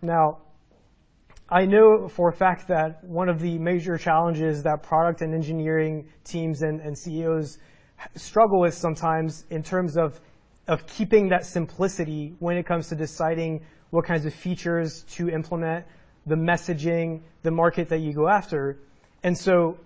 Now, I know for a fact that one of the major challenges that product and engineering teams and CEOs struggle with sometimes in terms of keeping that simplicity when it comes to deciding what kinds of features to implement, the messaging, the market that you go after. And so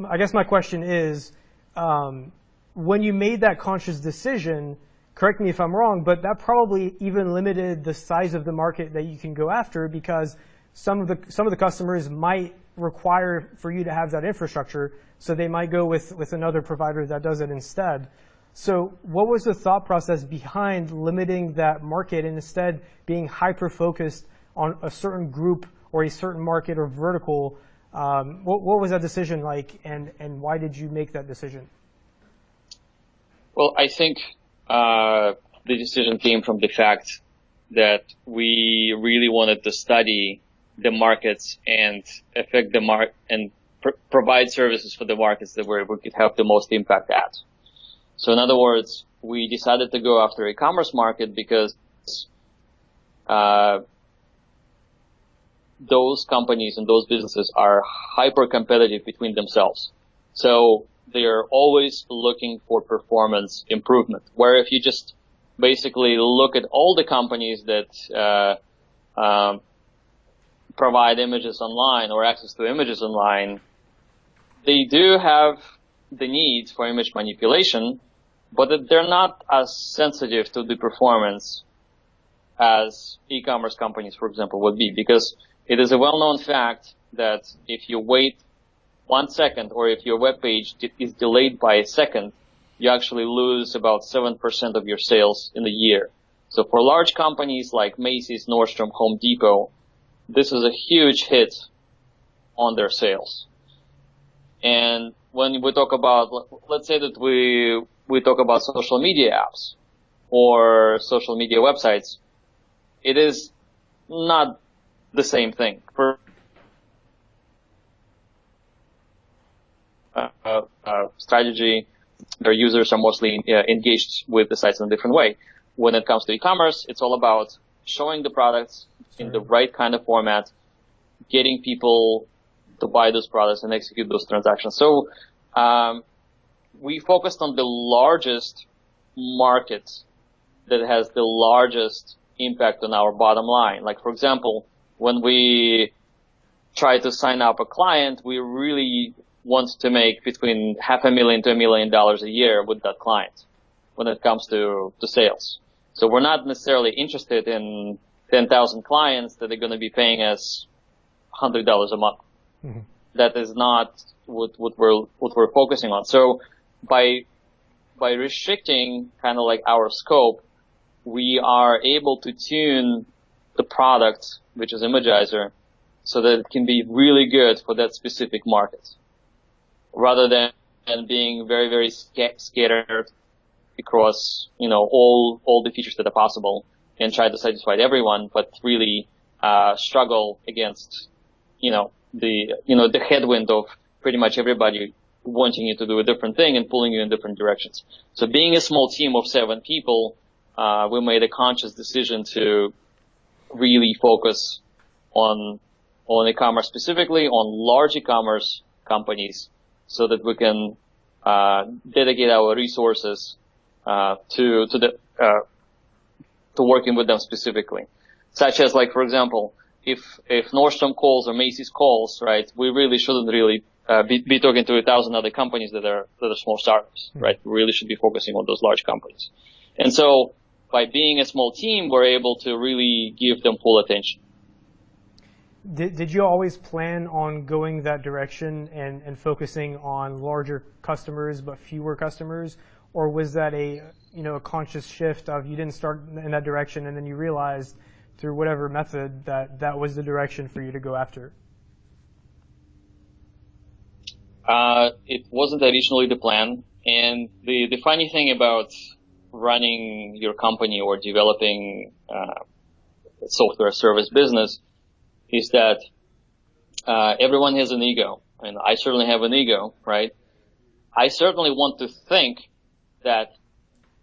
I guess my question is, when you made that conscious decision, correct me if I'm wrong, but that probably even limited the size of the market that you can go after, because some of the customers might require for you to have that infrastructure, so they might go with another provider that does it instead. So what was the thought process behind limiting that market and instead being hyper-focused on a certain group or a certain market or vertical? What was that decision like, and why did you make that decision? Well, I think the decision came from the fact that we really wanted to study the markets and affect the market and provide services for the markets that we could have the most impact at. So in other words, we decided to go after e-commerce market because those companies and those businesses are hyper competitive between themselves. So they are always looking for performance improvement. Where if you just basically look at all the companies that provide images online or access to images online, they do have the need for image manipulation, but they're not as sensitive to the performance as e-commerce companies, for example, would be, because it is a well-known fact that if you wait 1 second or if your web page is delayed by a second, you actually lose about 7% of your sales in a year. So for large companies like Macy's, Nordstrom, Home Depot, this is a huge hit on their sales. And when we talk about, let's say that we talk about social media apps or social media websites, it is not the same thing. For strategy, their users are mostly engaged with the sites in a different way. When it comes to e-commerce, it's all about showing the products in the right kind of format, getting people to buy those products and execute those transactions. So we focused on the largest market that has the largest impact on our bottom line. Like, for example, when we try to sign up a client, we really want to make between $500,000 to $1 million a year with that client when it comes to sales. So we're not necessarily interested in 10,000 clients that are going to be paying us $100 a month. Mm-hmm. That is not what we're focusing on. So by restricting kind of like our scope, we are able to tune the product, which is Imagizer, so that it can be really good for that specific market, rather than being very, very scattered across, all the features that are possible and try to satisfy everyone, but really struggle against, the headwind of pretty much everybody wanting you to do a different thing and pulling you in different directions. So being a small team of 7 people, we made a conscious decision to really focus on e-commerce, specifically on large e-commerce companies, so that we can dedicate our resources to working with them specifically. Such as, like, for example, if Nordstrom calls or Macy's calls, right, we really shouldn't be talking to 1,000 other companies that are small startups, right? We really should be focusing on those large companies. And so by being a small team, we're able to really give them full attention. Did you always plan on going that direction and focusing on larger customers but fewer customers? Or was that a conscious shift of you didn't start in that direction and then you realized through whatever method that was the direction for you to go after? It wasn't originally the plan. And the funny thing about running your company or developing a software service business is that everyone has an ego, and I certainly have an ego, right? I certainly want to think that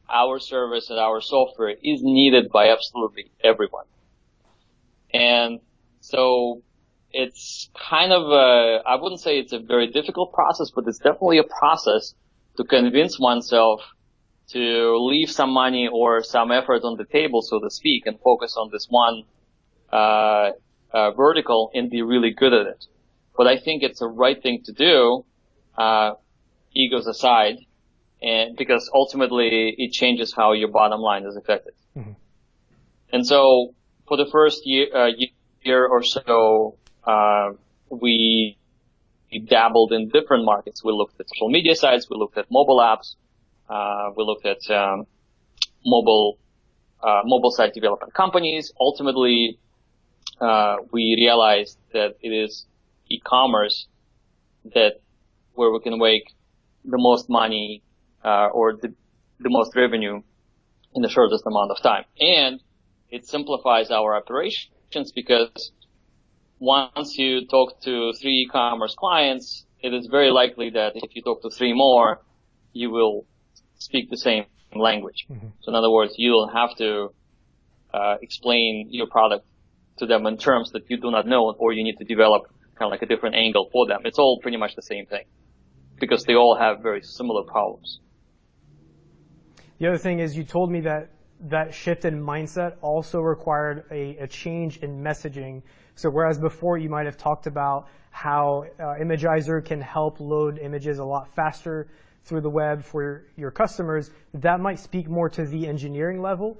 our service and our software is needed by absolutely everyone. And so it's kind of I wouldn't say it's a very difficult process, but it's definitely a process to convince oneself to leave some money or some effort on the table, so to speak, and focus on this one vertical and be really good at it. But I think it's the right thing to do, egos aside, and because ultimately it changes how your bottom line is affected. Mm-hmm. And so for the first year or so, we dabbled in different markets. We looked at social media sites, we looked at mobile apps, we looked at mobile site development companies. Ultimately, we realized that it is e-commerce where we can make the most money or the most revenue in the shortest amount of time. And it simplifies our operations because once you talk to 3 e-commerce clients, it is very likely that if you talk to 3 more, you will speak the same language. Mm-hmm. So in other words, you don't have to explain your product to them in terms that you do not know, or you need to develop kind of like a different angle for them. It's all pretty much the same thing because they all have very similar problems. The other thing is you told me that shift in mindset also required a change in messaging. So whereas before you might have talked about how Imagizer can help load images a lot faster through the web for your customers, that might speak more to the engineering level.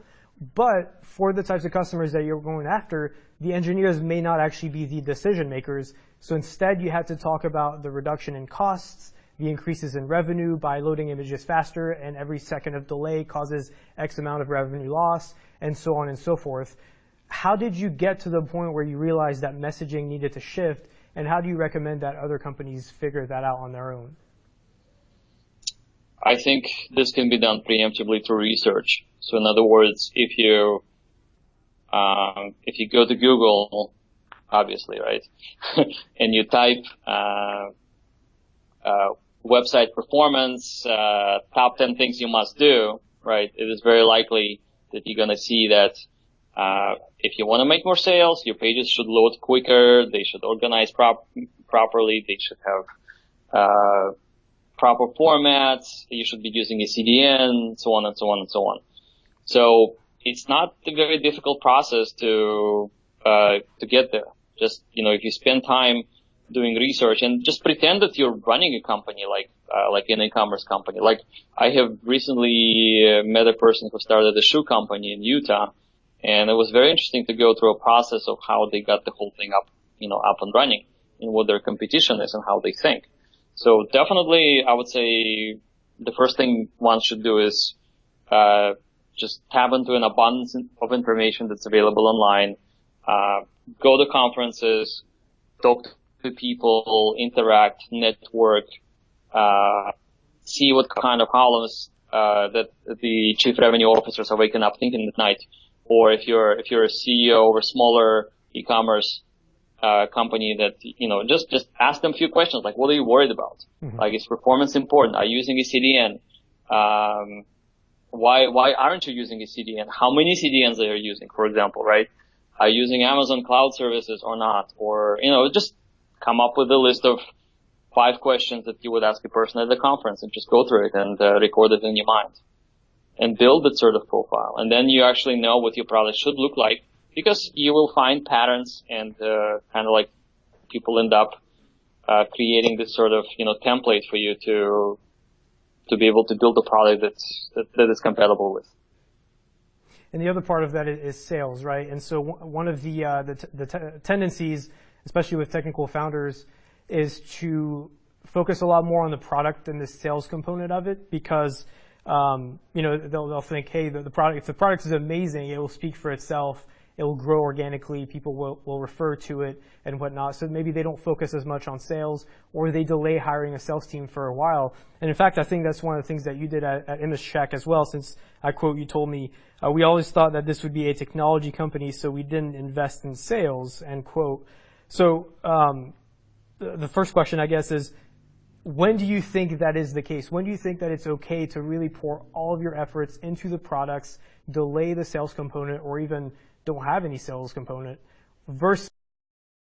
But for the types of customers that you're going after, the engineers may not actually be the decision makers. So instead, you had to talk about the reduction in costs, the increases in revenue by loading images faster, and every second of delay causes X amount of revenue loss, and so on and so forth. How did you get to the point where you realized that messaging needed to shift, and how do you recommend that other companies figure that out on their own? I think this can be done preemptively through research. So in other words, if you go to Google, obviously, right, and you type website performance, top 10 things you must do, right, it is very likely that you're going to see that if you want to make more sales, your pages should load quicker, they should organize properly, they should have proper formats, you should be using a CDN, so on and so on and so on. So it's not a very difficult process to get there. Just, if you spend time doing research and just pretend that you're running a company like an e-commerce company. Like I have recently met a person who started a shoe company in Utah, and it was very interesting to go through a process of how they got the whole thing up and running, and what their competition is and how they think. So definitely, I would say the first thing one should do is just tap into an abundance of information that's available online, go to conferences, talk to people, interact, network, see what kind of problems that the chief revenue officers are waking up thinking at night, or if you're a CEO of a smaller e-commerce company, that just ask them a few questions like, what are you worried about? Mm-hmm. Like, is performance important? Are you using a CDN? Why aren't you using a CDN? How many CDNs are you using, for example, right? Are you using Amazon Cloud Services or not? Or just come up with a list of 5 questions that you would ask a person at the conference, and just go through it and record it in your mind and build that sort of profile. And then you actually know what your product should look like, because you will find patterns, and kind of like people end up creating this sort of template for you to be able to build a product that is compatible with. And the other part of that is sales, right? And so one of the tendencies, especially with technical founders, is to focus a lot more on the product than the sales component of it, because they'll think, hey, the product, if the product is amazing, it will speak for itself. It will grow organically. People will refer to it and whatnot. So maybe they don't focus as much on sales, or they delay hiring a sales team for a while. And in fact, I think that's one of the things that you did at ImageCheck as well, since I quote, you told me, we always thought that this would be a technology company, so we didn't invest in sales, end quote. So the first question, I guess, is, when do you think that is the case? When do you think that it's okay to really pour all of your efforts into the products, delay the sales component, or even don't have any sales component? versus